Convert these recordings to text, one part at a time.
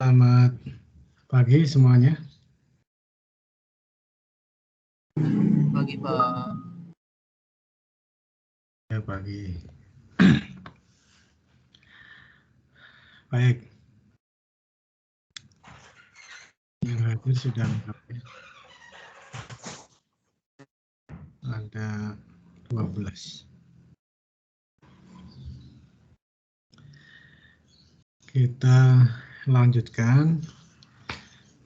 Selamat pagi semuanya. Pagi, Pak. Ya, pagi. Baik. Yang hadir sudah lengkap ya. Ada 12. Kita lanjutkan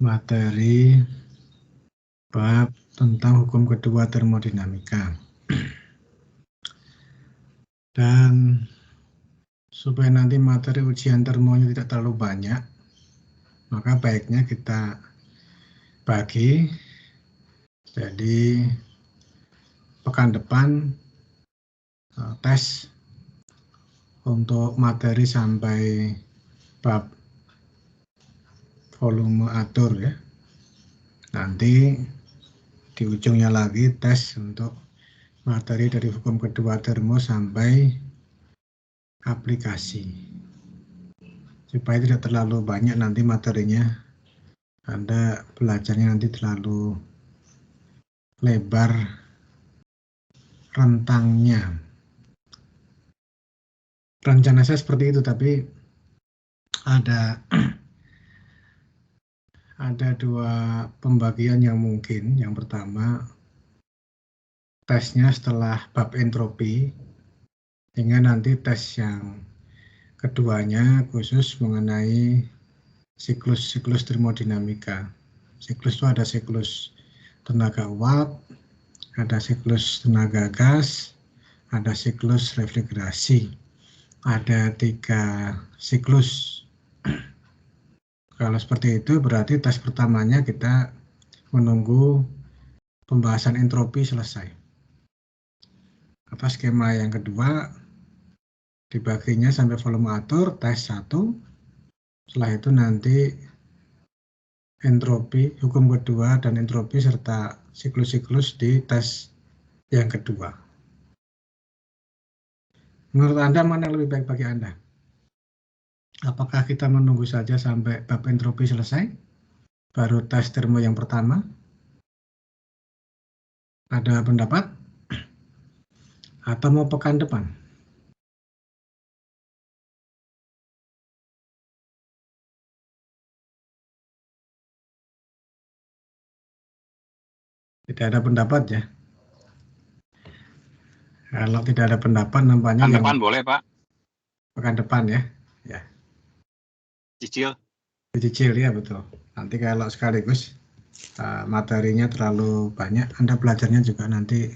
materi bab tentang hukum kedua termodinamika. Dan supaya nanti materi ujian termonya tidak terlalu banyak, maka baiknya kita bagi. Jadi pekan depan tes untuk materi sampai bab volume atur ya. Nanti di ujungnya lagi tes untuk materi dari hukum kedua termo sampai aplikasi. Supaya tidak terlalu banyak nanti materinya, Anda belajarnya nanti terlalu lebar rentangnya. Rencana saya seperti itu, tapi ada dua pembagian yang mungkin. Yang pertama, tesnya setelah bab entropi, hingga nanti tes yang keduanya khusus mengenai siklus termodinamika. Siklus itu ada siklus tenaga uap, ada siklus tenaga gas, ada siklus refrigerasi. Ada 3 siklus. Kalau seperti itu berarti tes pertamanya kita menunggu pembahasan entropi selesai. Apa skema yang kedua dibaginya sampai volume atur, tes 1. Setelah itu nanti entropi, hukum kedua dan entropi serta siklus-siklus di tes yang kedua. Menurut Anda mana yang lebih baik bagi Anda? Apakah kita menunggu saja sampai bab entropi selesai, baru tes termo yang pertama? Ada pendapat? Atau mau pekan depan? Tidak ada pendapat ya? Kalau tidak ada pendapat nampaknya Pekan yang depan boleh, Pak. pekan depan ya. Ya. Cicil. Dicicil ya, betul. Nanti kalau sekaligus materinya terlalu banyak, Anda belajarnya juga nanti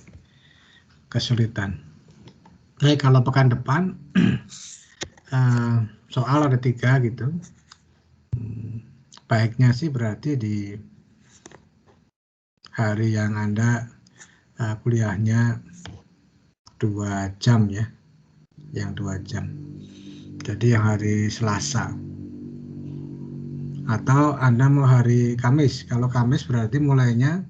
kesulitan. Baik, kalau pekan depan soal ada 3 gitu. Baiknya sih berarti di hari yang Anda kuliahnya 2 jam ya, yang 2 jam. Jadi yang hari Selasa. Atau Anda mau hari Kamis. Kalau Kamis berarti mulainya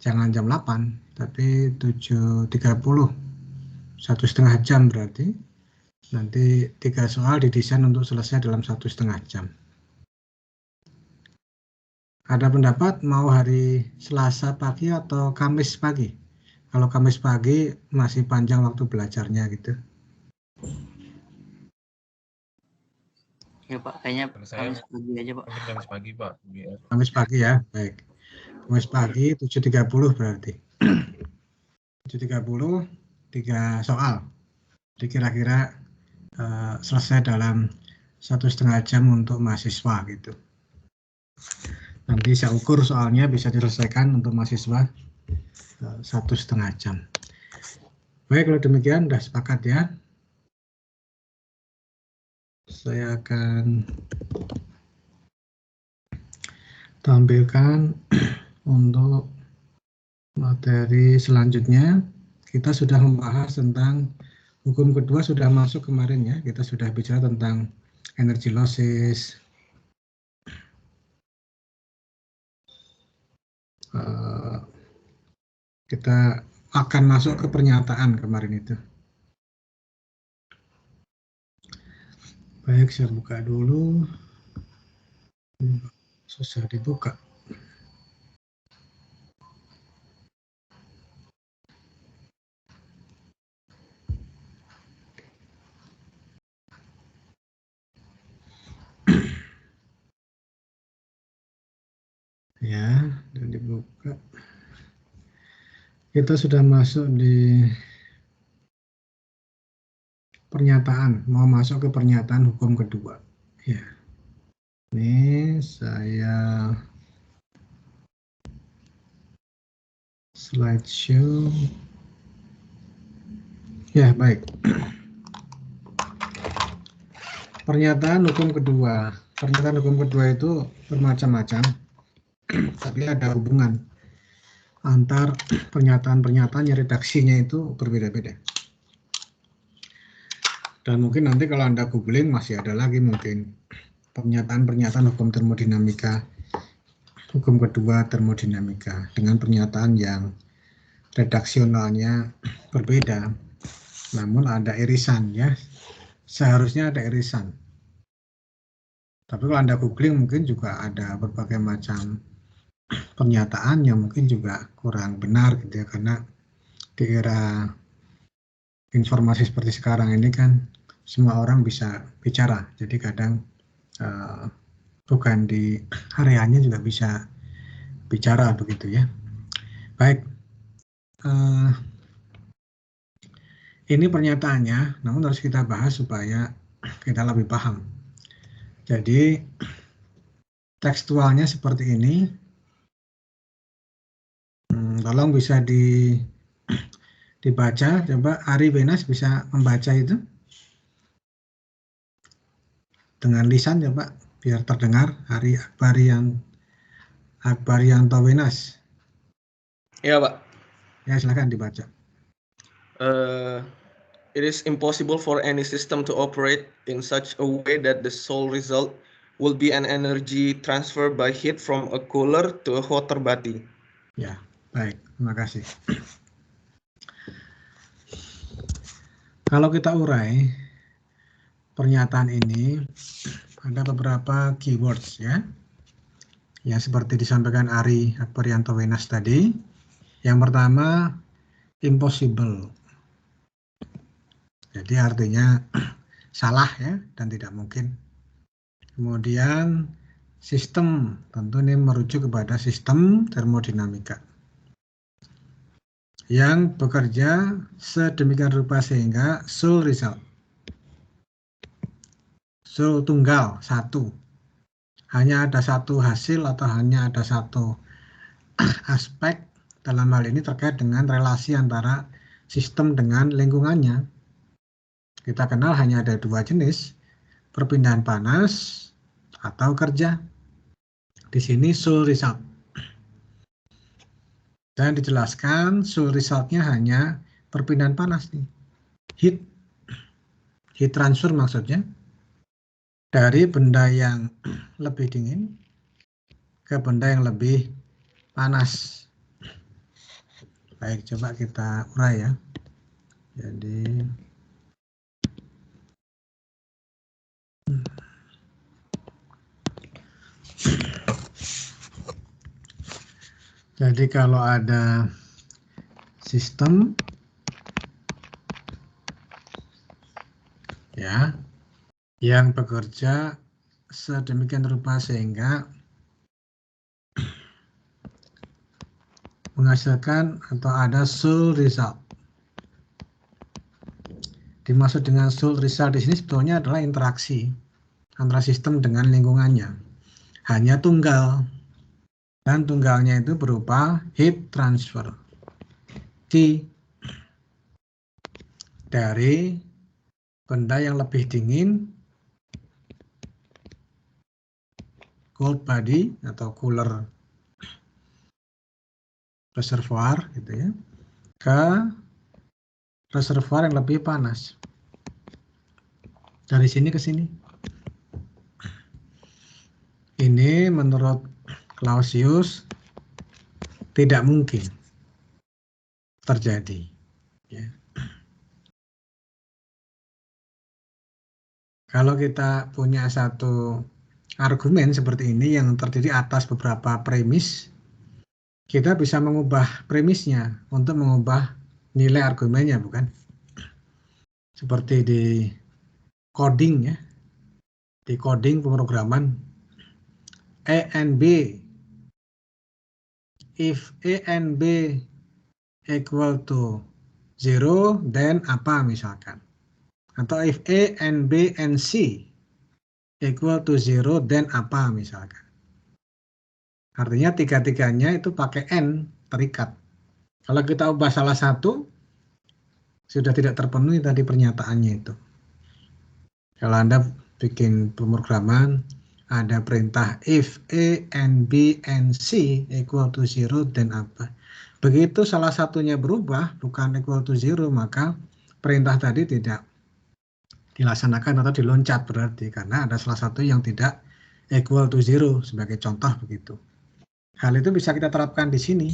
jangan jam 8, tapi 7.30. 1,5 jam berarti. Nanti 3 soal didesain untuk selesai dalam 1,5 jam. Ada pendapat mau hari Selasa pagi atau Kamis pagi? Kalau Kamis pagi masih panjang waktu belajarnya gitu. Ya Pak, kayaknya Kamis pagi aja Pak. Kamis pagi Pak. Kamis pagi ya, baik. Kamis pagi 7.30 berarti. 7.30, 3 soal. Jadi kira-kira selesai dalam 1,5 jam untuk mahasiswa gitu. Nanti saya ukur soalnya bisa diselesaikan untuk mahasiswa 1,5 jam. Baik, kalau demikian sudah sepakat ya. Saya akan tampilkan untuk materi selanjutnya. Kita sudah membahas tentang hukum kedua, sudah masuk kemarin ya. Kita sudah bicara tentang energy losses, kita akan masuk ke pernyataan kemarin itu. Baik, saya buka dulu. susah dibuka. Ya, dan dibuka. Kita sudah masuk di pernyataan, mau masuk ke pernyataan hukum kedua. Ya. Ini saya slideshow. Ya, baik. Pernyataan hukum kedua. Pernyataan hukum kedua itu bermacam-macam, tapi ada hubungan antar pernyataan-pernyataan yang redaksinya itu berbeda-beda. Dan mungkin nanti kalau Anda googling masih ada lagi mungkin pernyataan-pernyataan hukum termodinamika, hukum kedua termodinamika dengan pernyataan yang redaksionalnya berbeda, namun ada irisan ya, seharusnya ada irisan. Tapi kalau Anda googling mungkin juga ada berbagai macam pernyataan yang mungkin juga kurang benar gitu ya, karena di era informasi seperti sekarang ini kan semua orang bisa bicara, jadi kadang bukan di areanya juga bisa bicara begitu ya. Baik, ini pernyataannya, namun harus kita bahas supaya kita lebih paham. Jadi tekstualnya seperti ini. Tolong bisa dibaca, coba Ari Wenas bisa membaca itu dengan lisan, coba biar terdengar. Ari Akbarianto Wenas. Ya, Pak. Ya, silakan dibaca. It is impossible for any system to operate in such a way that the sole result will be an energy transfer by heat from a cooler to a hotter body. Ya, baik. Terima kasih. Kalau kita urai pernyataan ini, ada beberapa keywords ya, yang seperti disampaikan Ari Akbarianto Wenas tadi. Yang pertama, impossible. Jadi artinya salah ya, dan tidak mungkin. Kemudian sistem, tentu ini merujuk kepada sistem termodinamika yang bekerja sedemikian rupa sehingga sole result, sole tunggal, satu, hanya ada satu hasil atau hanya ada satu aspek, dalam hal ini terkait dengan relasi antara sistem dengan lingkungannya. Kita kenal hanya ada dua jenis, perpindahan panas atau kerja. Di sini sole result. Dan dijelaskan sole resultnya hanya perpindahan panas nih. Heat transfer maksudnya. Dari benda yang lebih dingin ke benda yang lebih panas. Baik, coba kita urai ya. Jadi kalau ada sistem ya yang bekerja sedemikian rupa sehingga menghasilkan atau ada sole result. Dimaksud dengan sole result di sini sebetulnya adalah interaksi antara sistem dengan lingkungannya. Hanya tunggal. Dan tunggalnya itu berupa heat transfer. Q dari benda yang lebih dingin, cold body atau cooler reservoir gitu ya, ke reservoir yang lebih panas. Dari sini ke sini. Ini menurut Clausius tidak mungkin terjadi. Ya. Kalau kita punya satu argumen seperti ini yang terdiri atas beberapa premis, kita bisa mengubah premisnya untuk mengubah nilai argumennya, bukan? Seperti di coding ya, di coding pemrograman A and B, if A and B equal to 0, then apa misalkan. Atau if A and B and C equal to 0, then apa misalkan. Artinya tiga-tiganya itu pakai N terikat. Kalau kita ubah salah satu, sudah tidak terpenuhi tadi pernyataannya itu. Kalau Anda bikin pemrograman, ada perintah if A and B and C equal to 0, then apa. Begitu salah satunya berubah, bukan equal to 0, maka perintah tadi tidak dilaksanakan atau diloncat berarti, karena ada salah satu yang tidak equal to 0, sebagai contoh begitu. Hal itu bisa kita terapkan di sini.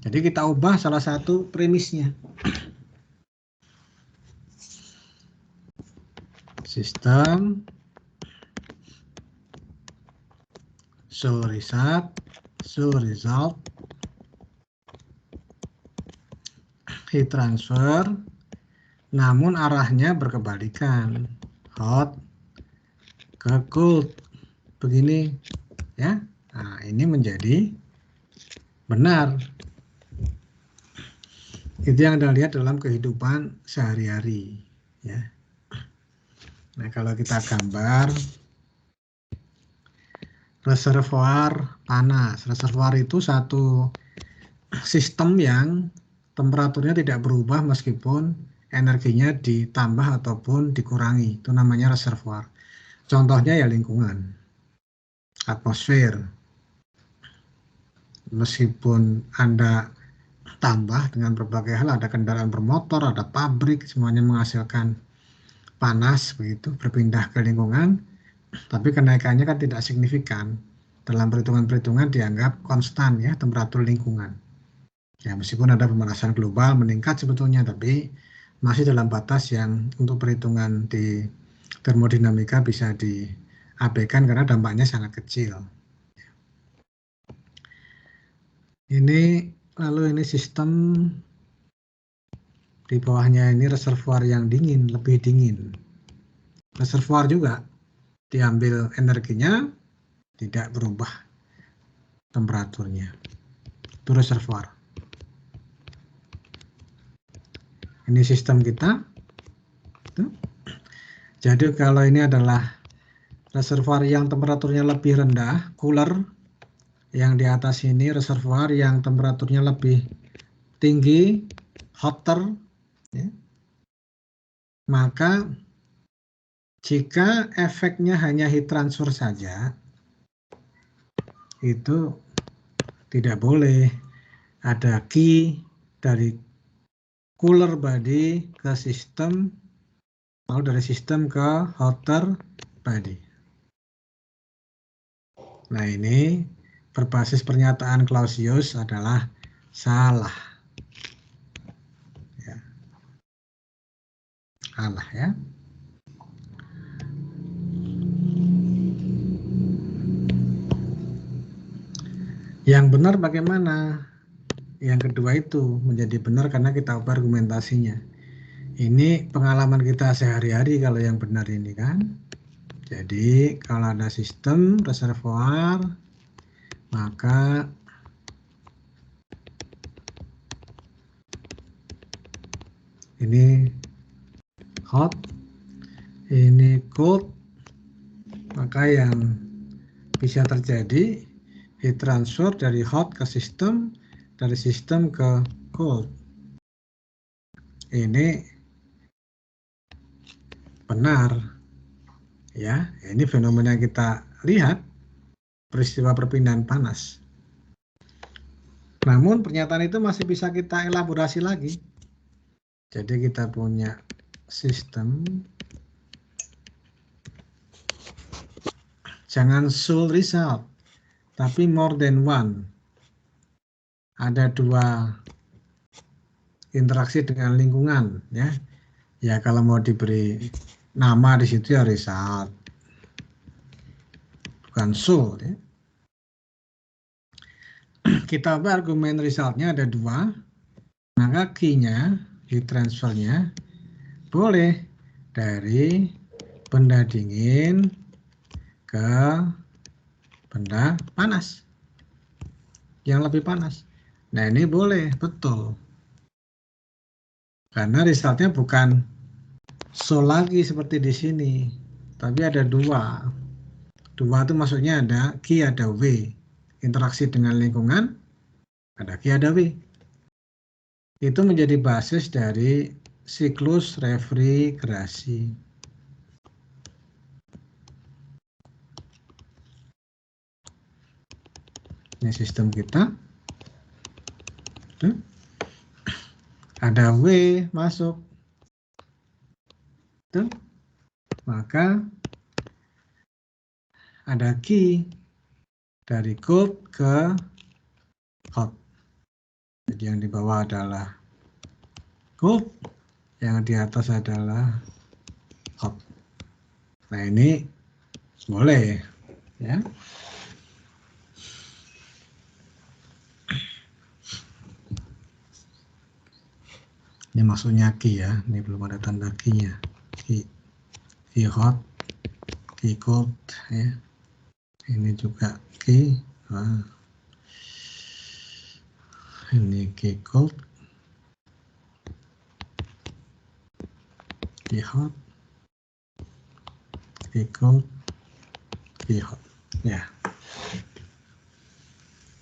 Jadi kita ubah salah satu premisnya. Sistem show result heat transfer, namun arahnya berkebalikan, hot ke cold, begini ya. Nah, ini menjadi benar. Itu yang Anda lihat dalam kehidupan sehari-hari ya. Nah, kalau kita gambar reservoir panas. Reservoir itu satu sistem yang temperaturnya tidak berubah meskipun energinya ditambah ataupun dikurangi. Itu namanya reservoir. Contohnya ya lingkungan, atmosfer. Meskipun Anda tambah dengan berbagai hal, ada kendaraan bermotor, ada pabrik, semuanya menghasilkan panas begitu, berpindah ke lingkungan, tapi kenaikannya kan tidak signifikan. Dalam perhitungan-perhitungan dianggap konstan ya temperatur lingkungan. Ya meskipun ada pemanasan global meningkat sebetulnya, tapi masih dalam batas yang untuk perhitungan di termodinamika bisa diabaikan karena dampaknya sangat kecil. Ini lalu ini sistem di bawahnya ini reservoir yang dingin, lebih dingin. Reservoir juga diambil energinya, tidak berubah temperaturnya. Itu reservoir. Ini sistem kita. Jadi kalau ini adalah reservoir yang temperaturnya lebih rendah, cooler. Yang di atas ini reservoir yang temperaturnya lebih tinggi, hotter. Ya. Maka jika efeknya hanya heat transfer saja, itu tidak boleh ada key dari cooler body ke sistem, lalu dari sistem ke hotter body. Nah ini berbasis pernyataan Clausius adalah salah. Ya. Salah ya. Yang benar bagaimana? Yang kedua itu menjadi benar karena kita ubah argumentasinya. Ini pengalaman kita sehari-hari kalau yang benar ini kan. Jadi kalau ada sistem reservoir, maka ini hot, ini cold, maka yang bisa terjadi heat transfer dari hot ke sistem, dari sistem ke cold. Ini benar ya, ini fenomena yang kita lihat, peristiwa perpindahan panas. Namun pernyataan itu masih bisa kita elaborasi lagi. Jadi kita punya sistem, jangan sole result, tapi more than one. Ada dua interaksi dengan lingkungan ya. Ya kalau mau diberi nama di situ ya result. bukan so. Ya. Kita ubah argumen resultnya ada 2, maka key-nya, heat transfernya boleh dari benda dingin ke benda panas, yang lebih panas. Nah ini boleh, betul. Karena resultnya bukan so lagi seperti di sini, tapi ada 2. 2 itu maksudnya ada Q, ada W. Interaksi dengan lingkungan, ada Q, ada W. Itu menjadi basis dari siklus refrigerasi. Ini sistem kita. Tuh. Ada W masuk. Tuh. Maka ada Q dari cold ke hot. Jadi yang di bawah adalah cold, yang di atas adalah hot. Nah ini boleh ya. Ini maksudnya Q ya, ini belum ada tanda Q-nya. Q hot, Q cold ya. Ini juga Q. Nah. Ini Q cold, Q hot, Q cold, Q hot. Ya.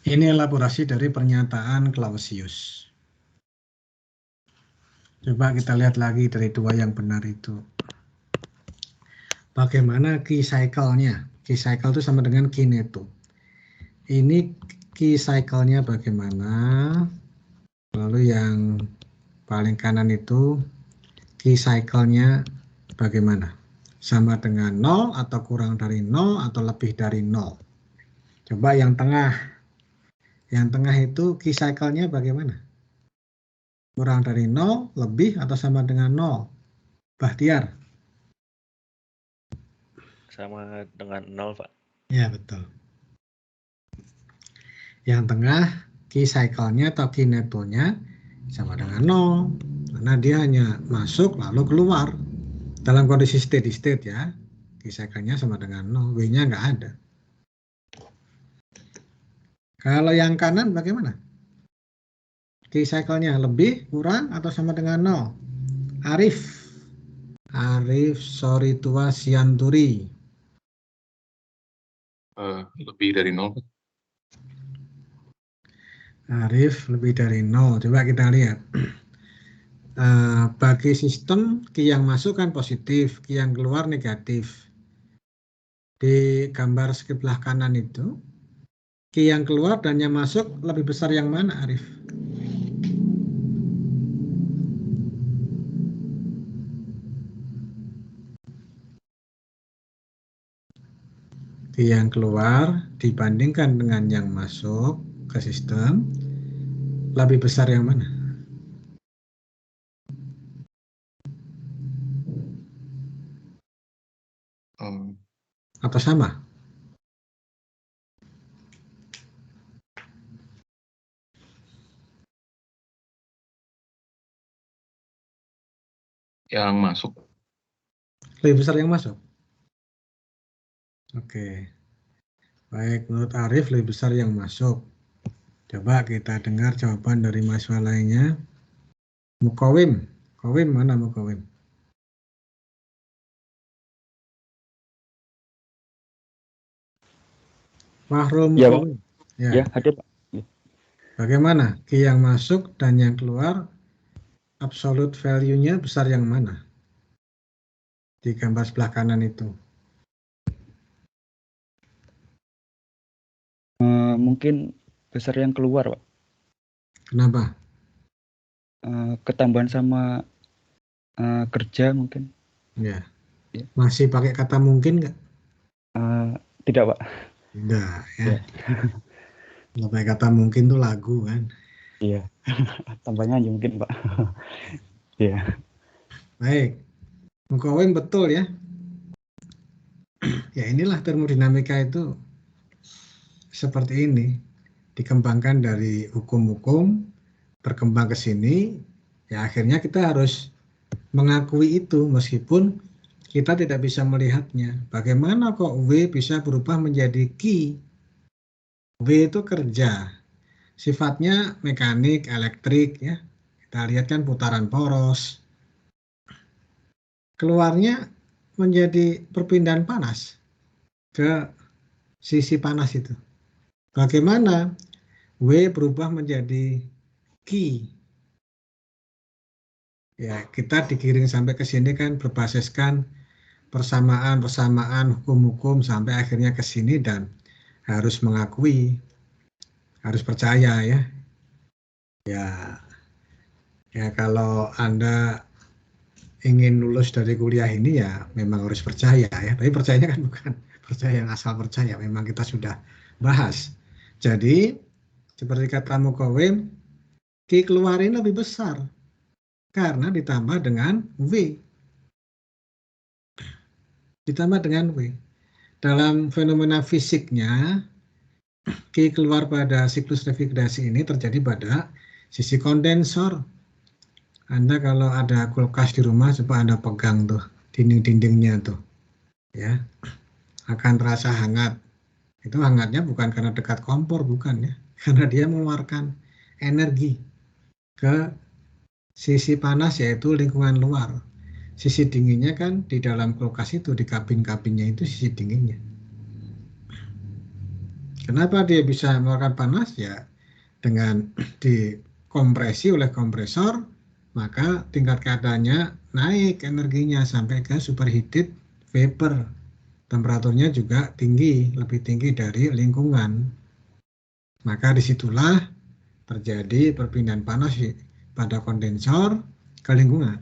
Ini elaborasi dari pernyataan Clausius. Coba kita lihat lagi dari 2 yang benar itu. Bagaimana key cycle-nya? Key cycle itu sama dengan kineto. Ini key cycle-nya bagaimana? Lalu yang paling kanan itu key cycle-nya bagaimana? Sama dengan 0 atau kurang dari 0 atau lebih dari 0. Coba yang tengah. Yang tengah itu key cycle-nya bagaimana? Kurang dari 0, lebih atau sama dengan 0? Bahtiar. Sama dengan 0, Pak. Ya, betul. Yang tengah, key cycle-nya atau kinetonya sama dengan 0. Karena dia hanya masuk lalu keluar. Dalam kondisi steady state ya. Key cycle-nya sama dengan 0. W-nya nggak ada. Kalau yang kanan bagaimana? Key cycle-nya lebih, kurang, atau sama dengan 0? Arif. Arif Soritua Sianturi. Lebih dari 0. Arif lebih dari 0. Coba kita lihat. Bagi sistem, Q yang masuk kan positif, Q yang keluar negatif. Di gambar sebelah kanan itu, Q yang keluar dan yang masuk lebih besar yang mana, Arif? Q yang keluar dibandingkan dengan yang masuk ke sistem, lebih besar yang mana? Atau sama? Yang masuk. Lebih besar yang masuk? Oke. Baik, menurut Arif lebih besar yang masuk. Coba kita dengar jawaban dari mahasiswa lainnya. Mukawim. Kawim mana Mukawim? Mahrul Mukawim. Ya, hadir, Pak. Bagaimana? Q yang masuk dan yang keluar, absolute value-nya besar yang mana? Di gambar sebelah kanan itu. Mungkin besar yang keluar, Pak. Kenapa? Ketambahan sama kerja mungkin. Ya. Ya. Masih pakai kata mungkin nggak? Tidak, Pak. Tidak, ya. Ya. Kalau pakai kata mungkin tuh lagu kan. Iya. Tambahnya aja mungkin, Pak. Iya. Baik. Mukawim betul ya. Ya inilah termodinamika itu seperti ini, dikembangkan dari hukum-hukum, berkembang ke sini, ya akhirnya kita harus mengakui itu meskipun kita tidak bisa melihatnya. Bagaimana kok W bisa berubah menjadi Q? W itu kerja, sifatnya mekanik, elektrik ya. Kita lihat kan putaran poros. Keluarnya menjadi perpindahan panas ke sisi panas itu. Bagaimana W berubah menjadi Q? Ya, kita digiring sampai ke sini kan berbasiskan persamaan hukum-hukum sampai akhirnya ke sini dan harus mengakui, harus percaya ya. Ya kalau Anda ingin lulus dari kuliah ini ya memang harus percaya ya. Tapi percayanya kan bukan percaya yang asal percaya, memang kita sudah bahas. Jadi seperti kata Mukawim, Q keluarin lebih besar karena ditambah dengan W. Ditambah dengan W. Dalam fenomena fisiknya, Q keluar pada siklus refrigerasi ini terjadi pada sisi kondensor. Anda kalau ada kulkas di rumah, coba Anda pegang tuh dinding-dindingnya tuh, ya akan terasa hangat. Itu hangatnya bukan karena dekat kompor, bukan ya, karena dia mengeluarkan energi ke sisi panas yaitu lingkungan luar. Sisi dinginnya kan di dalam kulkas itu, di kabin-kabinnya itu sisi dinginnya. Kenapa dia bisa mengeluarkan panas? Ya dengan dikompresi oleh kompresor, maka tingkat keadaannya naik energinya sampai ke superheated vapor. Temperaturnya juga tinggi, lebih tinggi dari lingkungan. Maka disitulah terjadi perpindahan panas pada kondensor ke lingkungan.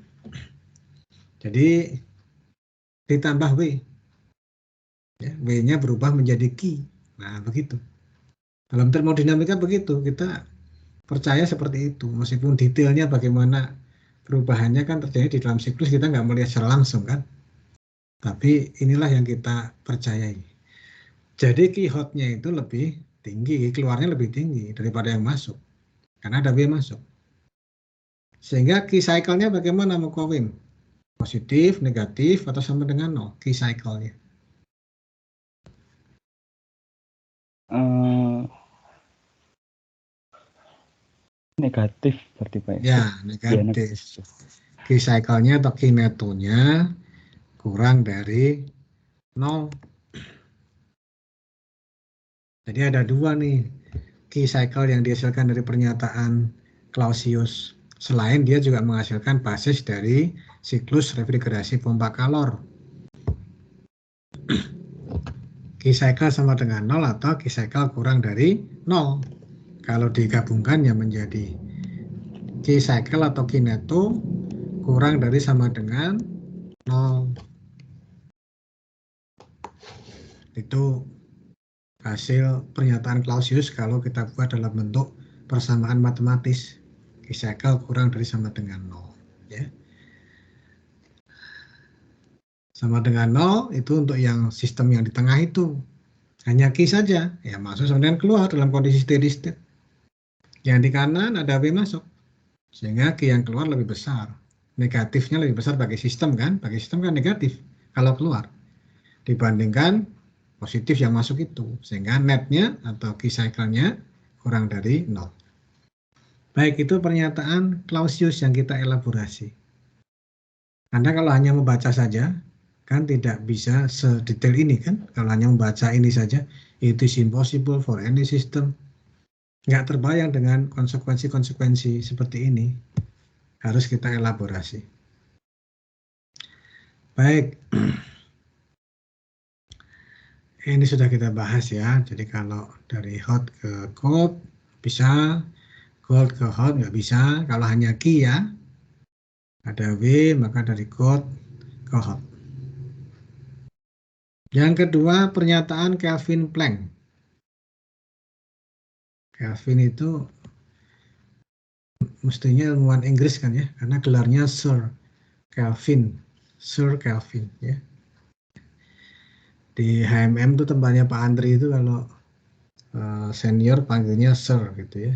Jadi ditambah W, ya, W-nya berubah menjadi Q. Nah begitu. Dalam termodinamika begitu, kita percaya seperti itu, meskipun detailnya bagaimana perubahannya kan terjadi di dalam siklus kita nggak melihat secara langsung kan, tapi inilah yang kita percayai. Jadi Q hotnya itu lebih tinggi, keluarnya lebih tinggi daripada yang masuk, karena ada W masuk. Sehingga Q cycle-nya bagaimana Mukawim? Positif, negatif, atau sama dengan nol Q cycle-nya? Negatif berarti Pak. Ya, negatif. Q cycle-nya atau Q netonya kurang dari 0. Jadi ada dua nih Q cycle yang dihasilkan dari pernyataan Clausius. Selain dia juga menghasilkan basis dari siklus refrigerasi pompa kalor. Q cycle sama dengan 0 atau Q cycle kurang dari 0. Kalau digabungkan ya menjadi Q cycle atau Q neto kurang dari sama dengan 0. Itu hasil pernyataan Clausius kalau kita buat dalam bentuk persamaan matematis. Q cycle kurang dari sama dengan 0. Ya. Sama dengan 0 itu untuk yang sistem yang di tengah itu. Hanya Q saja, ya masuk sama dengan keluar dalam kondisi steady state. Yang di kanan ada W masuk, sehingga Q yang keluar lebih besar. Negatifnya lebih besar bagi sistem kan, bagi sistem kan negatif kalau keluar. Dibandingkan positif yang masuk itu, sehingga netnya atau Q cycle-nya kurang dari 0. Baik, itu pernyataan Clausius yang kita elaborasi. Anda kalau hanya membaca saja, kan tidak bisa sedetail ini kan, kalau hanya membaca ini saja, it is impossible for any system. Nggak terbayang dengan konsekuensi-konsekuensi seperti ini. Harus kita elaborasi. Baik. Ini sudah kita bahas ya, jadi kalau dari hot ke cold bisa, cold ke hot nggak bisa, kalau hanya Q ya, ada W maka dari cold ke hot. Yang kedua pernyataan Kelvin Planck. Kelvin itu mestinya ilmuwan Inggris kan ya, karena gelarnya Sir Kelvin, Sir Kelvin ya. Di HMM tuh tempatnya Pak Andri itu kalau senior panggilnya Sir gitu ya.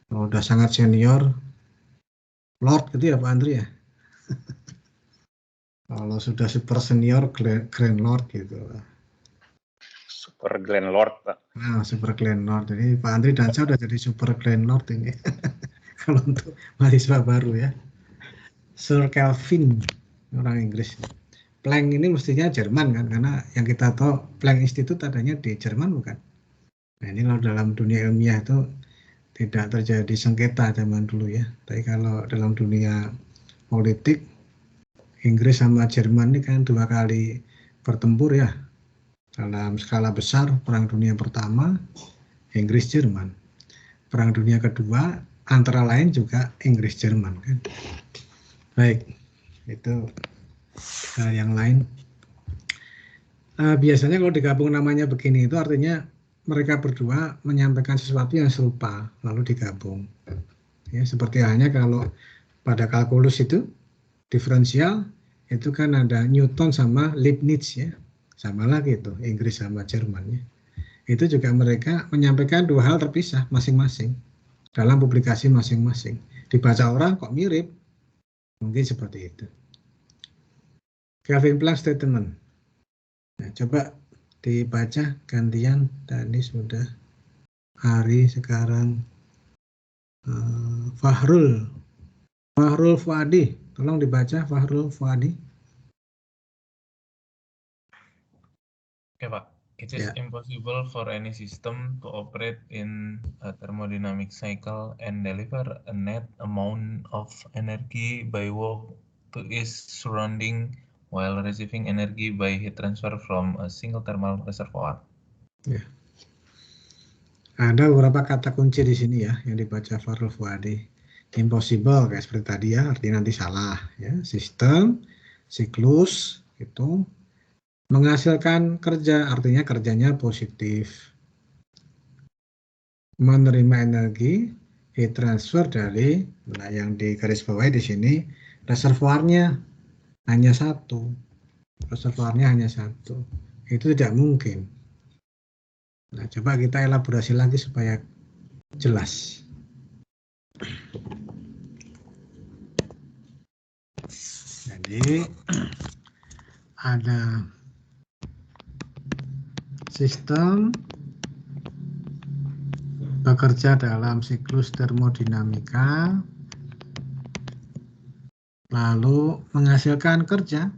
Kalau udah sangat senior, Lord gitu ya Pak Andri ya. Kalau sudah super senior, Grand Lord gitu. Super Grand Lord, Pak. Nah, super Grand Lord. Jadi Pak Andri dan saya udah jadi super Grand Lord ini. Kalau untuk mahasiswa baru ya. Sir Kelvin, orang Inggris. Planck ini mestinya Jerman kan, karena yang kita tahu Planck Institute adanya di Jerman bukan? Nah ini kalau dalam dunia ilmiah itu tidak terjadi sengketa zaman dulu ya. Tapi kalau dalam dunia politik, Inggris sama Jerman ini kan 2 kali bertempur ya. Dalam skala besar, Perang Dunia Pertama, Inggris-Jerman. Perang Dunia Kedua, antara lain juga Inggris-Jerman kan. Baik, itu hal yang lain. Biasanya kalau digabung namanya begini itu artinya mereka berdua menyampaikan sesuatu yang serupa lalu digabung. Ya, seperti halnya kalau pada kalkulus itu diferensial itu kan ada Newton sama Leibniz ya, sama lagi itu Inggris sama Jerman ya. Itu juga mereka menyampaikan 2 hal terpisah masing-masing dalam publikasi masing-masing. Dibaca orang kok mirip, mungkin seperti itu. Kelvin Planck statement. Nah, coba dibaca gantian, tadi sudah Ari, sekarang Fahrul Fuadi, tolong dibaca Fahrul Fuadi. Okay, Pak. It is impossible for any system to operate in a thermodynamic cycle and deliver a net amount of energy by work to its surrounding while receiving energy by heat transfer from a single thermal reservoir. Ya. Ada beberapa kata kunci di sini ya yang dibaca Fahrul Fuadi. Impossible kayak seperti tadi ya, artinya nanti salah ya. Sistem, siklus itu menghasilkan kerja, artinya kerjanya positif. Menerima energi heat transfer dari, nah yang di garis bawah di sini reservoirnya hanya 1. Reservoirnya hanya 1. Itu tidak mungkin. Nah, coba kita elaborasi lagi supaya jelas. Jadi ada sistem bekerja dalam siklus termodinamika, lalu menghasilkan kerja,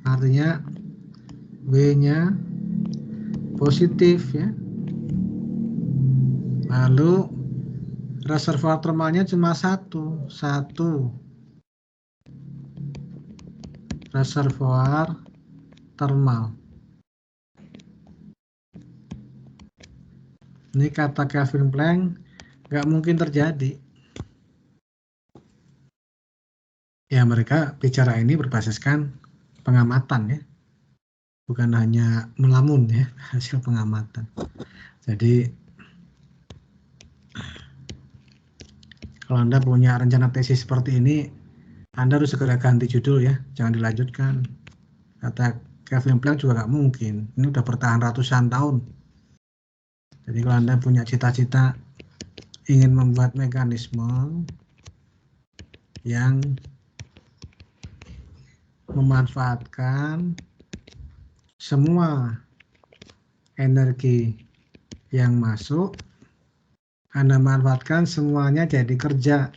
artinya W-nya positif ya. Lalu reservoir termalnya cuma 1 reservoir termal. Ini kata Kelvin Planck nggak mungkin terjadi. Ya mereka bicara ini berbasiskan pengamatan ya, bukan hanya melamun ya, hasil pengamatan. Jadi kalau Anda punya rencana tesis seperti ini, Anda harus segera ganti judul ya, jangan dilanjutkan. Kata Kelvin Planck juga nggak mungkin, ini udah bertahan ratusan tahun. Jadi kalau Anda punya cita-cita ingin membuat mekanisme yang memanfaatkan semua energi yang masuk, Anda manfaatkan semuanya jadi kerja.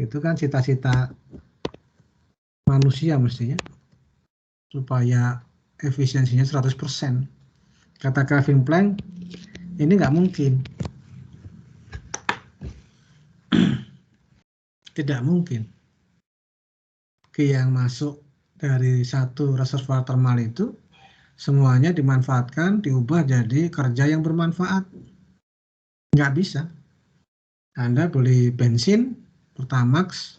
Itu kan cita-cita manusia mestinya, supaya efisiensinya 100%. Kata Kelvin Planck, ini nggak mungkin. Tidak mungkin. Ki yang masuk dari 1 reservoir termal itu, semuanya dimanfaatkan, diubah jadi kerja yang bermanfaat. Nggak bisa. Anda beli bensin, Pertamax,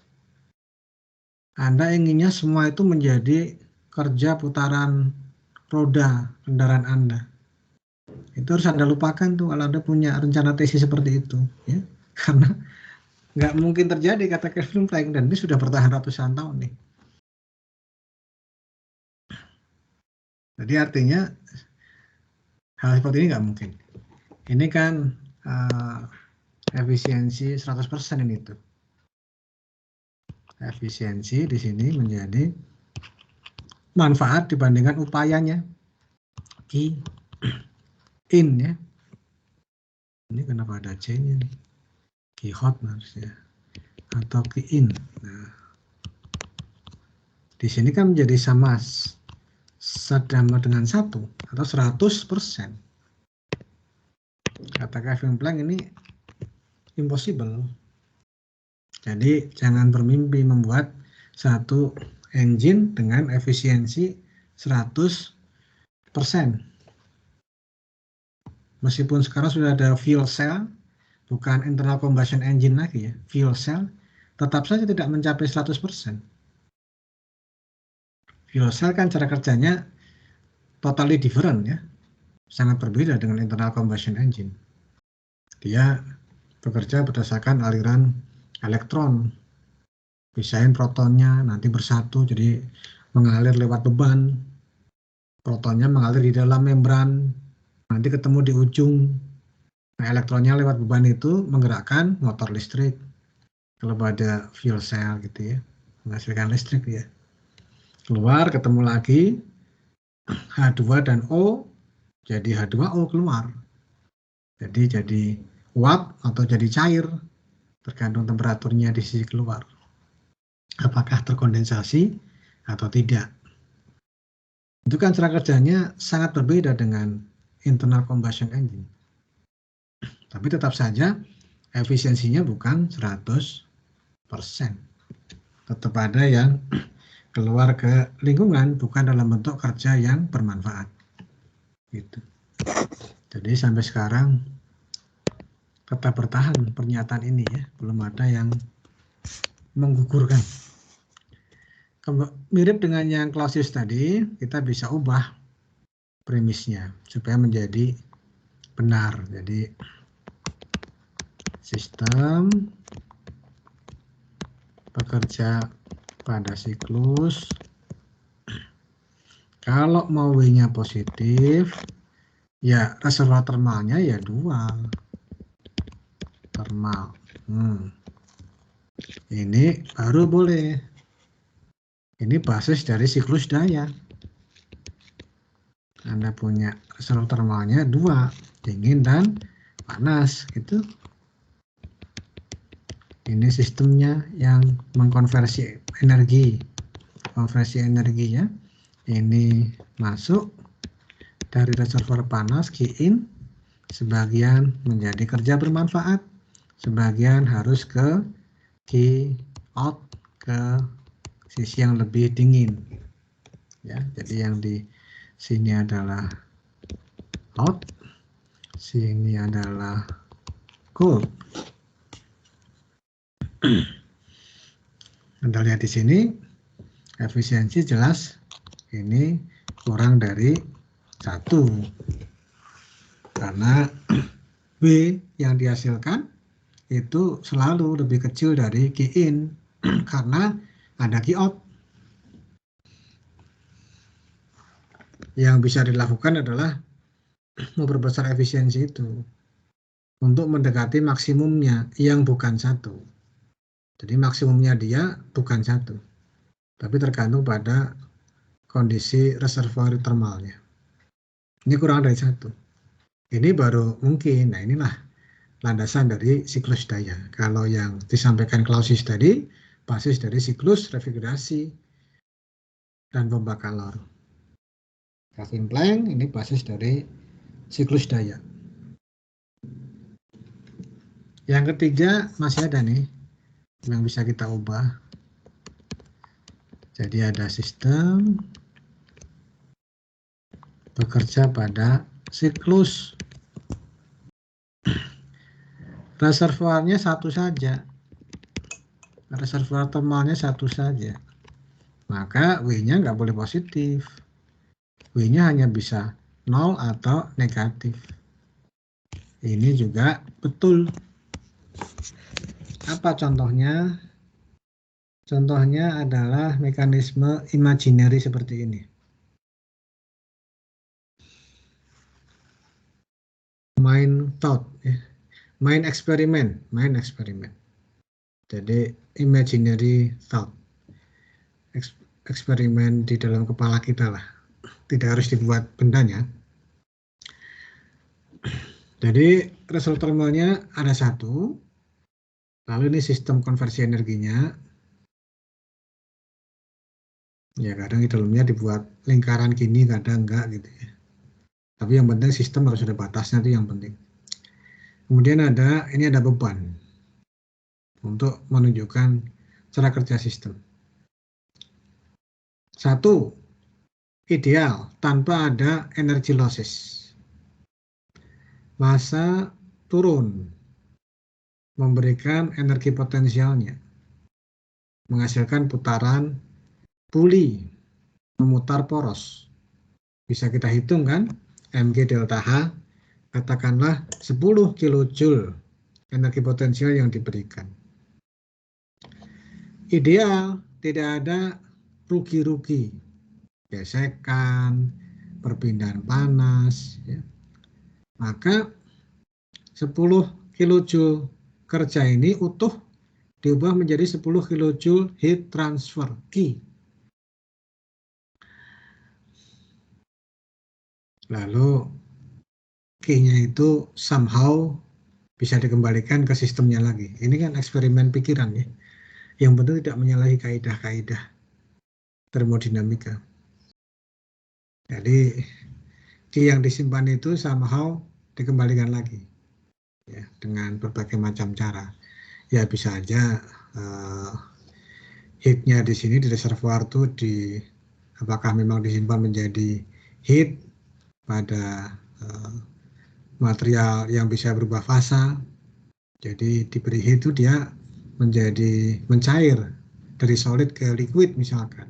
Anda inginnya semua itu menjadi kerja putaran roda kendaraan Anda. Itu harus Anda lupakan tuh kalau Anda punya rencana tesis seperti itu. Ya. Karena nggak mungkin terjadi, kata Kelvin Planck, dan ini sudah bertahan ratusan tahun nih. Jadi artinya hal seperti ini nggak mungkin. Ini kan efisiensi 100% ini tuh. Efisiensi di sini menjadi manfaat dibandingkan upayanya. Q in ya. Ini kenapa ada C-nya nih? Q hot harusnya. Atau Q in. Nah, di sini kan menjadi sama dengan 1 atau 100%. Kata Kevin Planck ini impossible. Jadi jangan bermimpi membuat satu engine dengan efisiensi 100%. Meskipun sekarang sudah ada fuel cell, bukan internal combustion engine lagi ya, fuel cell, tetap saja tidak mencapai 100%. Fuel cell kan cara kerjanya totally different ya, sangat berbeda dengan internal combustion engine. Dia bekerja berdasarkan aliran elektron, pisahin protonnya nanti bersatu jadi mengalir lewat beban, protonnya mengalir di dalam membran, nanti ketemu di ujung. Nah, elektronnya lewat beban itu menggerakkan motor listrik. Kalau ada fuel cell gitu ya, menghasilkan listrik ya. Keluar ketemu lagi H2 dan O, jadi H2O keluar. Jadi uap atau jadi cair, tergantung temperaturnya di sisi keluar. Apakah terkondensasi atau tidak. Itu kan cara kerjanya sangat berbeda dengan internal combustion engine. Tapi tetap saja efisiensinya bukan 100%. Tetap ada yang keluar ke lingkungan bukan dalam bentuk kerja yang bermanfaat. Gitu. Jadi sampai sekarang tetap bertahan pernyataan ini ya, belum ada yang menggugurkan. Mirip dengan yang Clausius tadi, kita bisa ubah premisnya supaya menjadi benar. Jadi sistem bekerja pada siklus, kalau mau W-nya positif, ya reservoir termalnya ya 2 termal. Ini baru boleh. Ini basis dari siklus daya. Anda punya reservoir termalnya 2, dingin dan panas gitu. Ini sistemnya yang mengkonversi energi. Konversi energinya ini masuk dari reservoir panas Q in, sebagian menjadi kerja bermanfaat, sebagian harus ke Q out, ke sisi yang lebih dingin. Ya, jadi yang di sini adalah hot, sini adalah cold. Anda lihat di sini efisiensi jelas ini kurang dari 1 karena W yang dihasilkan itu selalu lebih kecil dari Q in karena ada Q out. Yang bisa dilakukan adalah memperbesar efisiensi itu untuk mendekati maksimumnya yang bukan 1. Jadi maksimumnya dia bukan 1, tapi tergantung pada kondisi reservoir termalnya. Ini kurang dari 1. Ini baru mungkin. Nah, inilah landasan dari siklus daya. Kalau yang disampaikan Clausius tadi, basis dari siklus refrigerasi dan pompa kalor. Kevin Planck ini basis dari siklus daya. Yang ketiga masih ada nih yang bisa kita ubah. Jadi ada sistem bekerja pada siklus. Reservoirnya 1 saja. Reservoir termalnya 1 saja. Maka W-nya nggak boleh positif. W-nya hanya bisa 0 atau negatif. Ini juga betul. Apa contohnya? Contohnya adalah mekanisme imaginary seperti ini. Mind thought, ya. Mind experiment. Jadi imaginary thought, eksperimen di dalam kepala kita lah, tidak harus dibuat bendanya. Jadi result thermalnya ada satu, lalu ini sistem konversi energinya. Ya kadang di dalamnya dibuat lingkaran gini, kadang enggak gitu ya. Tapi yang penting sistem harus ada batasnya, itu yang penting. Kemudian ini ada beban untuk menunjukkan cara kerja sistem. Satu, ideal tanpa ada energy losses. Massa turun, memberikan energi potensialnya, menghasilkan putaran puli, memutar poros. Bisa kita hitung kan, mg delta H, katakanlah 10 kilojoule energi potensial yang diberikan. Ideal, tidak ada rugi-rugi, gesekan, perpindahan panas, ya. Maka 10 kilojoule kerja ini utuh diubah menjadi 10 kilojoule heat transfer Q. Lalu Q-nya itu somehow bisa dikembalikan ke sistemnya lagi. Ini kan eksperimen pikiran ya. Yang penting tidak menyalahi kaidah-kaidah termodinamika. Jadi Q yang disimpan itu somehow dikembalikan lagi ya, dengan berbagai macam cara. Ya bisa aja heatnya di sini di reservoir tuh apakah memang disimpan menjadi heat pada material yang bisa berubah fasa. Jadi diberi heat itu dia menjadi mencair dari solid ke liquid misalkan.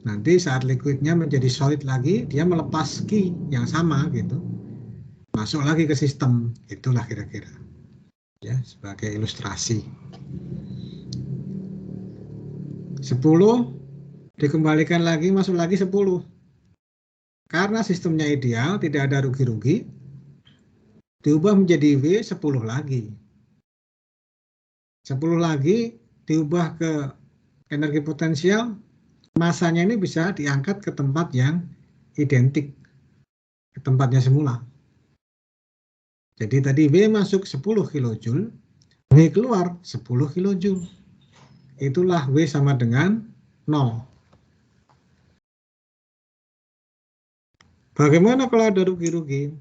Nanti saat liquidnya menjadi solid lagi, dia melepas Q yang sama gitu, masuk lagi ke sistem. Itulah kira-kira ya, sebagai ilustrasi. 10 dikembalikan lagi, masuk lagi 10. Karena sistemnya ideal, tidak ada rugi-rugi, diubah menjadi W 10 lagi. 10 lagi diubah ke energi potensial, masanya ini bisa diangkat ke tempat yang identik, ke tempatnya semula. Jadi tadi W masuk 10 kilojoule, W keluar 10 kilojoule. Itulah W sama dengan 0. Bagaimana kalau ada rugi-rugi?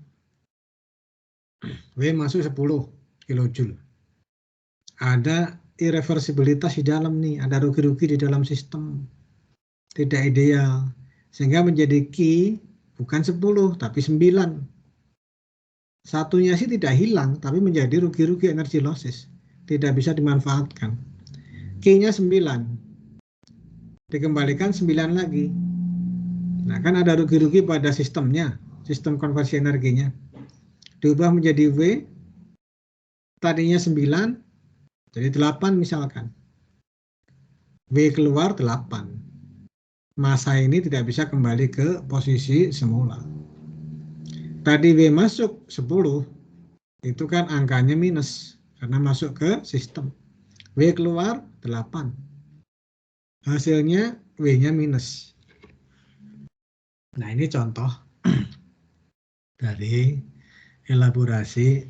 W masuk 10 kilojoule. Ada irreversibilitas di dalam nih, ada rugi-rugi di dalam sistem. Tidak ideal. Sehingga menjadi Q bukan 10, tapi 9. Satunya sih tidak hilang, tapi menjadi rugi-rugi energy losses. Tidak bisa dimanfaatkan. Q-nya 9. Dikembalikan 9 lagi. Nah, kan ada rugi-rugi pada sistemnya, sistem konversi energinya. Diubah menjadi W, tadinya 9, jadi 8 misalkan. W keluar 8. Massa ini tidak bisa kembali ke posisi semula. Tadi W masuk 10, itu kan angkanya minus, karena masuk ke sistem. W keluar 8. Hasilnya W-nya minus. Nah, ini contoh dari elaborasi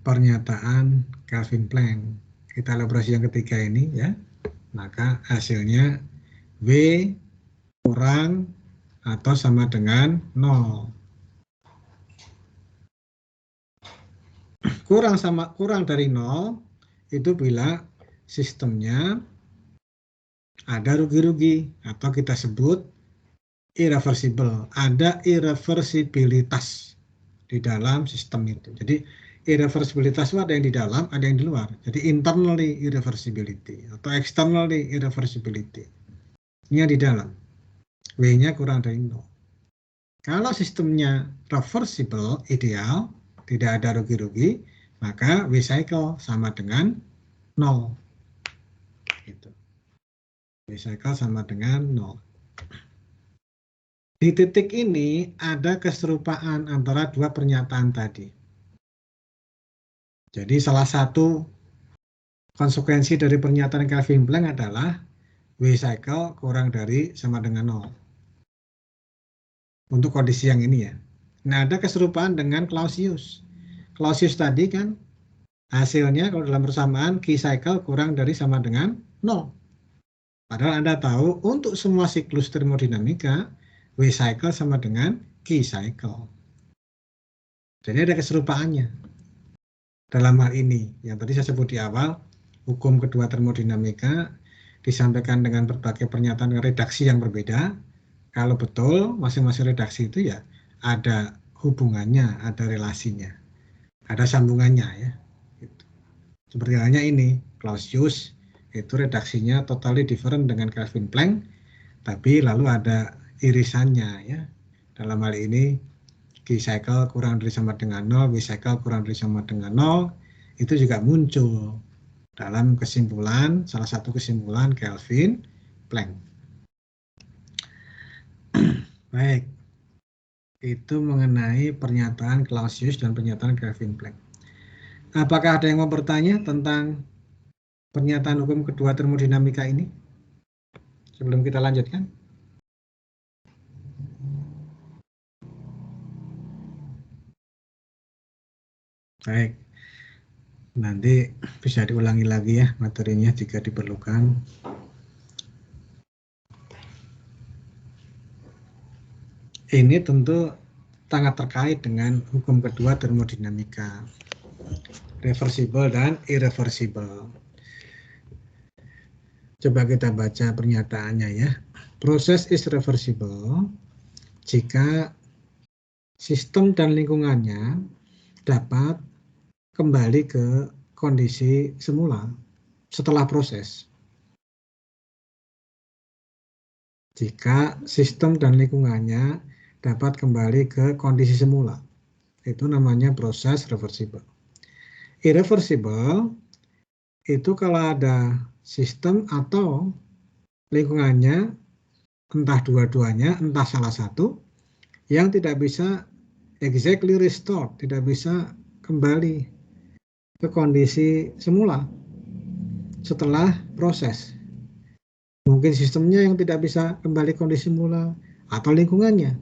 pernyataan Kelvin Planck. Kita elaborasi yang ketiga ini ya. Maka hasilnya W kurang atau sama dengan 0. Kurang dari 0 itu bila sistemnya ada rugi-rugi atau kita sebut irreversible, ada irreversibilitas di dalam sistem itu. Jadi irreversibilitas itu ada yang di dalam, ada yang di luar. Jadi internally irreversibility atau externally irreversibility. Ini yang di dalam. W-nya kurang dari 0. Kalau sistemnya reversible, ideal, tidak ada rugi-rugi, maka W cycle sama dengan 0. Gitu. W cycle sama dengan 0. Di titik ini ada keserupaan antara dua pernyataan tadi. Jadi salah satu konsekuensi dari pernyataan Kelvin Planck adalah W cycle kurang dari sama dengan 0. Untuk kondisi yang ini ya. Nah, ada keserupaan dengan Clausius. Clausius tadi kan hasilnya kalau dalam persamaan Q cycle kurang dari sama dengan 0. Padahal Anda tahu untuk semua siklus termodinamika W cycle sama dengan Q cycle. Jadi ada keserupaannya. Dalam hal ini, yang tadi saya sebut di awal, hukum kedua termodinamika disampaikan dengan berbagai pernyataan redaksi yang berbeda. Kalau betul, masing-masing redaksi itu ya ada hubungannya, ada relasinya, ada sambungannya ya. Gitu. Seperti halnya ini, Clausius itu redaksinya totally different dengan Kelvin Planck, tapi lalu ada irisannya ya. Dalam hal ini, Q cycle kurang dari sama dengan 0, W cycle kurang dari sama dengan 0, itu juga muncul dalam kesimpulan, salah satu kesimpulan Kelvin Planck. Baik, itu mengenai pernyataan Clausius dan pernyataan Kelvin Planck. Apakah ada yang mau bertanya tentang pernyataan hukum kedua termodinamika ini? Sebelum kita lanjutkan. Baik, nanti bisa diulangi lagi ya materinya jika diperlukan. Ini tentu sangat terkait dengan hukum kedua termodinamika, reversible dan irreversible. Coba kita baca pernyataannya ya. Proses is reversible jika sistem dan lingkungannya dapat kembali ke kondisi semula setelah proses. Jika sistem dan lingkungannya dapat kembali ke kondisi semula, itu namanya proses reversible. Irreversible itu kalau ada sistem atau lingkungannya, entah dua-duanya, entah salah satu, yang tidak bisa exactly restored, tidak bisa kembali ke kondisi semula setelah proses. Mungkin sistemnya yang tidak bisa kembali ke kondisi semula atau lingkungannya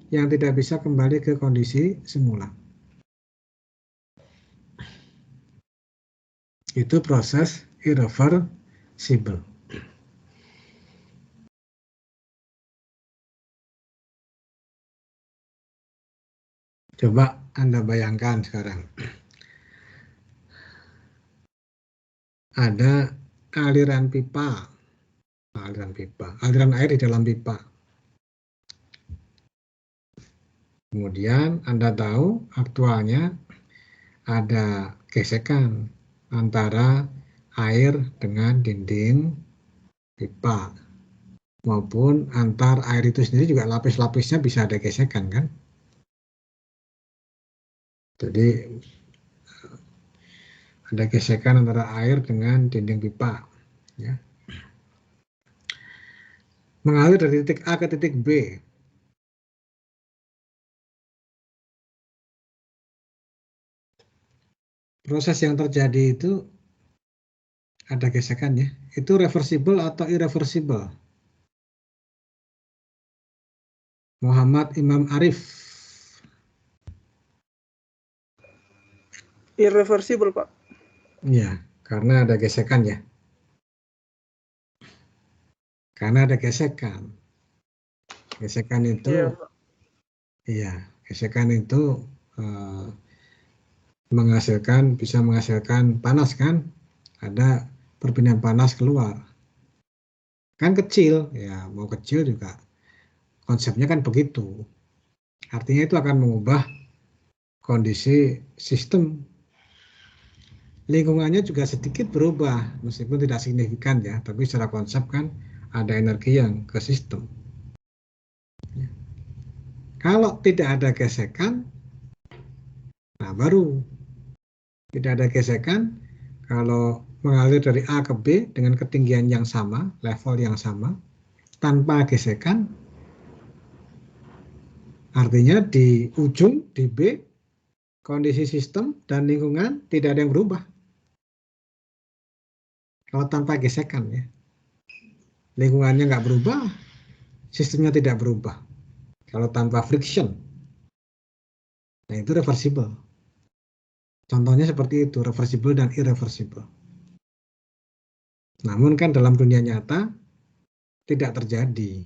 yang tidak bisa kembali ke kondisi semula. Itu proses irreversible. Coba Anda bayangkan sekarang. Ada aliran pipa, aliran air di dalam pipa. Kemudian Anda tahu aktualnya ada gesekan antara air dengan dinding pipa, maupun antar air itu sendiri juga lapis-lapisnya bisa ada gesekan kan. Jadi ada gesekan antara air dengan dinding pipa. Ya. Mengalir dari titik A ke titik B. Proses yang terjadi itu ada gesekan ya. Itu reversible atau irreversible? Muhammad Imam Arif. Irreversible, Pak. Ya, karena ada gesekan ya. Karena ada gesekan. Gesekan itu, iya, gesekan itu bisa menghasilkan panas kan? Ada perpindahan panas keluar. Kan kecil, ya mau kecil juga. Konsepnya kan begitu. Artinya itu akan mengubah kondisi sistem. Lingkungannya juga sedikit berubah, meskipun tidak signifikan ya, tapi secara konsep kan ada energi yang ke sistem. Ya. Kalau tidak ada gesekan, nah baru tidak ada gesekan, kalau mengalir dari A ke B dengan ketinggian yang sama, level yang sama, tanpa gesekan, artinya di ujung, di B, kondisi sistem dan lingkungan tidak ada yang berubah. Kalau tanpa gesekan ya. Lingkungannya nggak berubah, sistemnya tidak berubah. Kalau tanpa friction, nah itu reversible. Contohnya seperti itu, reversible dan irreversible. Namun kan dalam dunia nyata tidak terjadi.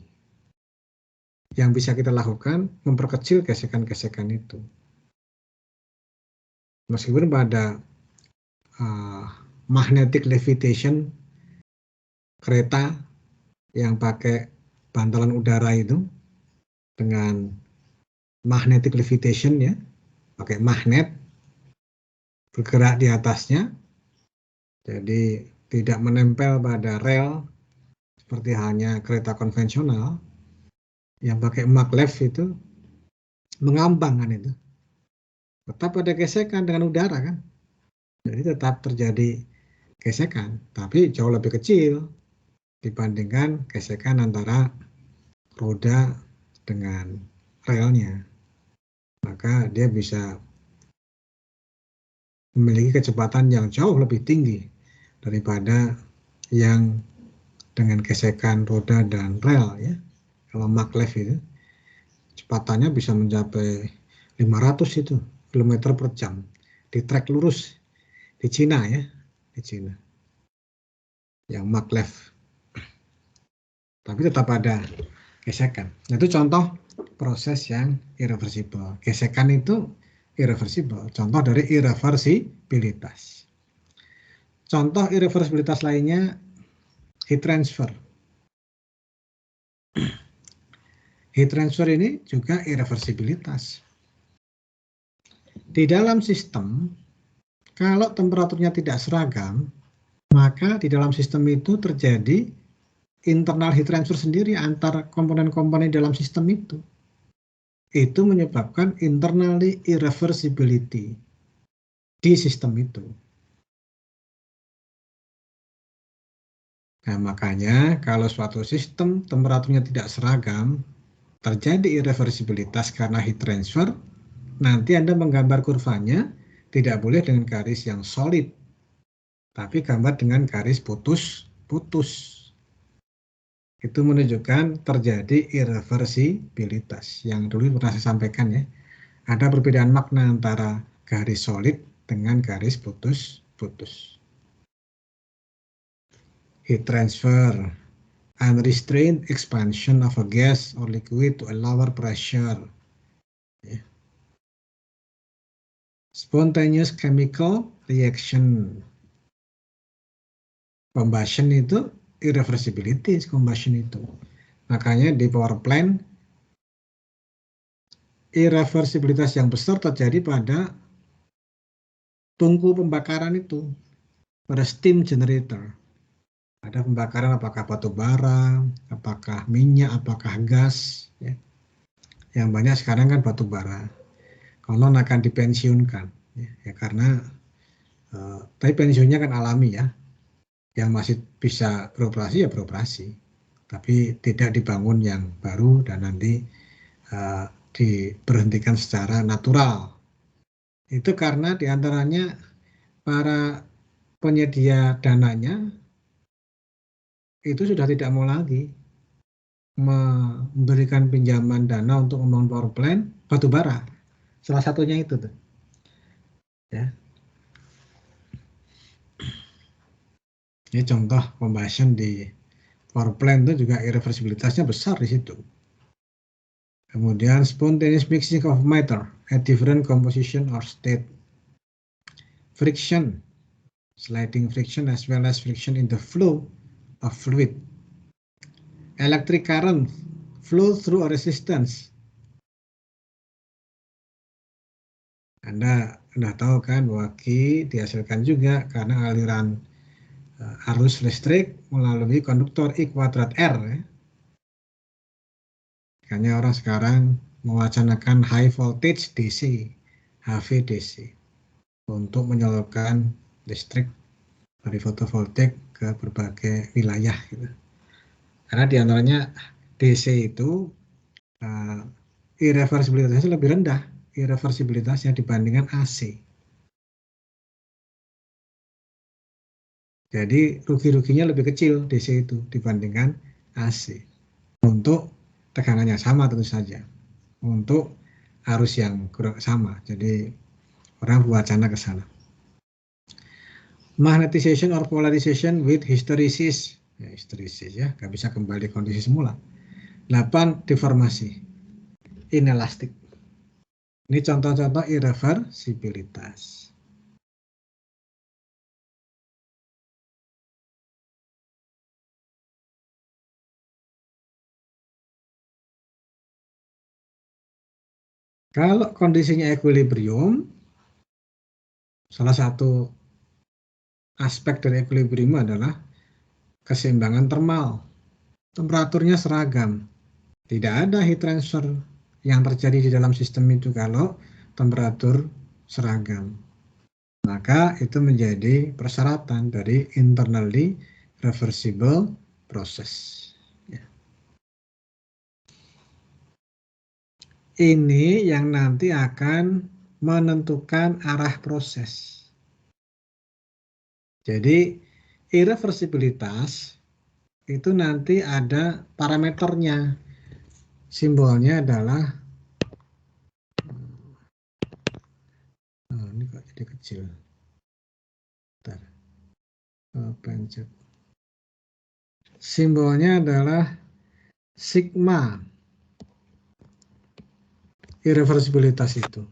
Yang bisa kita lakukan memperkecil gesekan-gesekan itu. Meskipun pada magnetic levitation kereta yang pakai bantalan udara itu dengan magnetic levitation ya, pakai magnet bergerak di atasnya, jadi tidak menempel pada rel seperti halnya kereta konvensional yang pakai maglev itu mengambang kan itu. Tetap ada gesekan dengan udara kan, jadi tetap terjadi gesekan, tapi jauh lebih kecil dibandingkan gesekan antara roda dengan relnya. Maka dia bisa memiliki kecepatan yang jauh lebih tinggi daripada yang dengan gesekan roda dan rel ya. Kalau maglev itu kecepatannya bisa mencapai 500 itu km per jam di trek lurus di Cina ya, di Cina. Yang maglev. Tapi tetap ada gesekan. Itu contoh proses yang irreversible. Gesekan itu irreversible. Contoh dari irreversibilitas. Contoh irreversibilitas lainnya heat transfer. Heat transfer ini juga irreversibilitas. Di dalam sistem, kalau temperaturnya tidak seragam, maka di dalam sistem itu terjadi internal heat transfer sendiri antar komponen-komponen dalam sistem itu. Itu menyebabkan internally irreversibility di sistem itu. Nah, makanya kalau suatu sistem temperaturnya tidak seragam, terjadi irreversibilitas karena heat transfer, nanti Anda menggambar kurvanya tidak boleh dengan garis yang solid, tapi gambar dengan garis putus-putus. Itu menunjukkan terjadi irreversibilitas. Yang dulu pernah saya sampaikan ya, ada perbedaan makna antara garis solid dengan garis putus-putus. Heat transfer, unrestrained expansion of a gas or liquid to a lower pressure. Ya. Spontaneous chemical reaction. Combustion itu irreversibility combustion itu. Makanya di power plant irreversibilitas yang besar terjadi pada tungku pembakaran itu, pada steam generator. Ada pembakaran apakah batu bara, apakah minyak, apakah gas. Ya. Yang banyak sekarang kan batu bara. Konon akan dipensiunkan, ya karena tapi pensiunnya kan alami ya. Yang masih bisa beroperasi ya beroperasi, tapi tidak dibangun yang baru dan nanti diberhentikan secara natural. Itu karena diantaranya para penyedia dananya itu sudah tidak mau lagi memberikan pinjaman dana untuk membangun power plant batu bara. Salah satunya itu tuh. Ya. Ini contoh combustion di power plant itu juga irreversibilitasnya besar di situ. Kemudian spontaneous mixing of matter at different composition or state. Friction, sliding friction as well as friction in the flow of fluid. Electric current flow through a resistance. Anda sudah tahu kan bahwa Q dihasilkan juga karena aliran arus listrik melalui konduktor I kuadrat R. Ya. Makanya orang sekarang mewacanakan high voltage DC, HVDC, untuk menyalurkan listrik dari fotovoltaik ke berbagai wilayah. Gitu. Karena diantaranya DC itu irreversibilitasnya lebih rendah, irreversibilitasnya dibandingkan AC. Jadi rugi-ruginya lebih kecil DC itu dibandingkan AC. Untuk tegangannya sama tentu saja. Untuk arus yang kurang sama. Jadi orang berwacana ke sana. Magnetization or polarization with hysteresis. Ya, hysteresis ya, nggak bisa kembali kondisi semula. 8. Deformasi. Inelastik. Ini contoh-contoh irreversibilitas. Kalau kondisinya equilibrium, salah satu aspek dari equilibrium adalah keseimbangan termal. Temperaturnya seragam. Tidak ada heat transfer yang terjadi di dalam sistem itu kalau temperatur seragam. Maka itu menjadi persyaratan dari internally reversible process. Ya. Ini yang nanti akan menentukan arah proses. Jadi irreversibilitas itu nanti ada parameternya. Simbolnya adalah ini kok jadi kecil. Bentar. Pencet. Simbolnya adalah sigma. Irreversibilitas itu.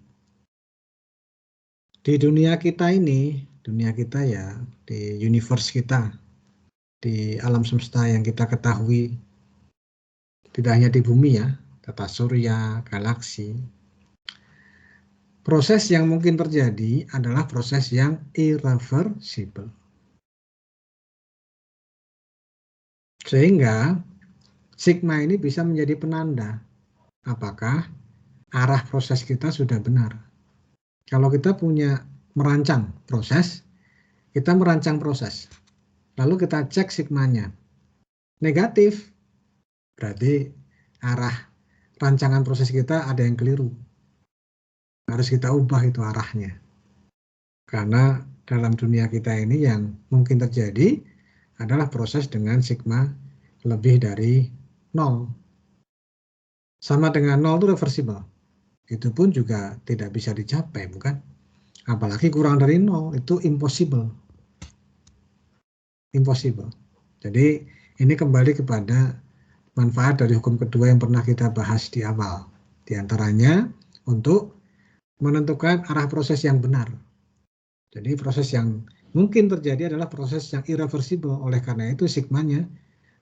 Di dunia kita ini, dunia kita ya, di universe kita, di alam semesta yang kita ketahui, tidak hanya di bumi ya, tata surya, galaksi. Proses yang mungkin terjadi adalah proses yang irreversible. Sehingga sigma ini bisa menjadi penanda apakah arah proses kita sudah benar. Kalau kita punya merancang proses, kita merancang proses. Lalu kita cek sigmanya. Negatif, berarti arah rancangan proses kita ada yang keliru. Harus kita ubah itu arahnya. Karena dalam dunia kita ini yang mungkin terjadi adalah proses dengan sigma lebih dari 0. Sama dengan 0 itu reversible. Itu pun juga tidak bisa dicapai, bukan? Apalagi kurang dari 0, itu impossible. Impossible. Jadi ini kembali kepada manfaat dari hukum kedua yang pernah kita bahas di awal. Di antaranya untuk menentukan arah proses yang benar. Jadi proses yang mungkin terjadi adalah proses yang irreversible. Oleh karena itu sigmanya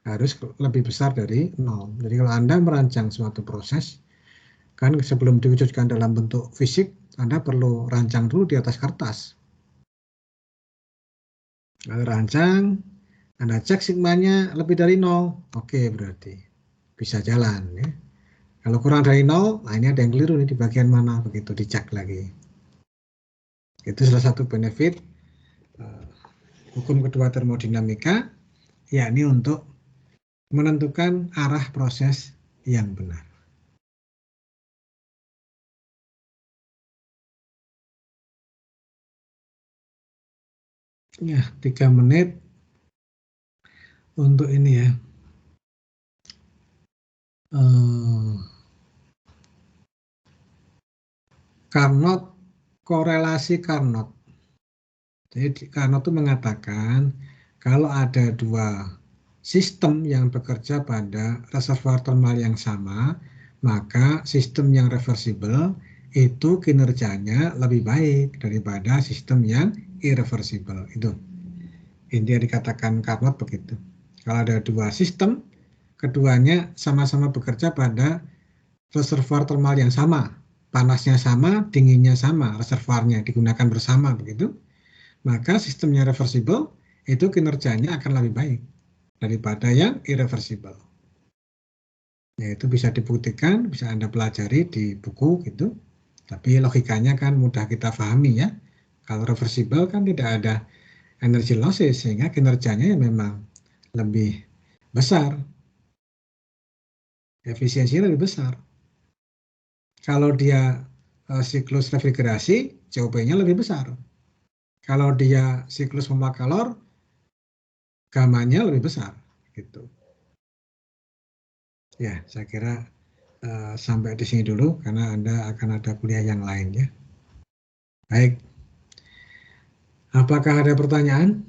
harus lebih besar dari 0. Jadi kalau Anda merancang suatu proses, kan sebelum diwujudkan dalam bentuk fisik, Anda perlu rancang dulu di atas kertas. Lalu rancang, Anda cek sigmanya lebih dari 0, oke berarti bisa jalan. Ya. Kalau kurang dari 0, nah ini ada yang keliru nih di bagian mana, begitu dicek lagi. Itu salah satu benefit hukum kedua termodinamika, yakni untuk menentukan arah proses yang benar. Ya, 3 menit untuk ini ya. Carnot, korelasi Carnot. Jadi Carnot itu mengatakan kalau ada dua sistem yang bekerja pada reservoir termal yang sama, maka sistem yang reversible itu kinerjanya lebih baik daripada sistem yang irreversible. Itu intinya dikatakan Carnot begitu. Kalau ada dua sistem, keduanya sama-sama bekerja pada reservoir termal yang sama, panasnya sama, dinginnya sama, reservoirnya digunakan bersama begitu, maka sistemnya reversible itu kinerjanya akan lebih baik daripada yang irreversible. Yaitu bisa dibuktikan, bisa Anda pelajari di buku gitu. Tapi logikanya kan mudah kita pahami ya. Kalau reversible kan tidak ada energy losses sehingga kinerjanya memang lebih besar. Efisiensinya lebih besar. Kalau dia siklus refrigerasi, COP-nya lebih besar. Kalau dia siklus pompa kalor, gamanya lebih besar, gitu. Ya, saya kira sampai di sini dulu karena Anda akan ada kuliah yang lain ya. Baik. Apakah ada pertanyaan?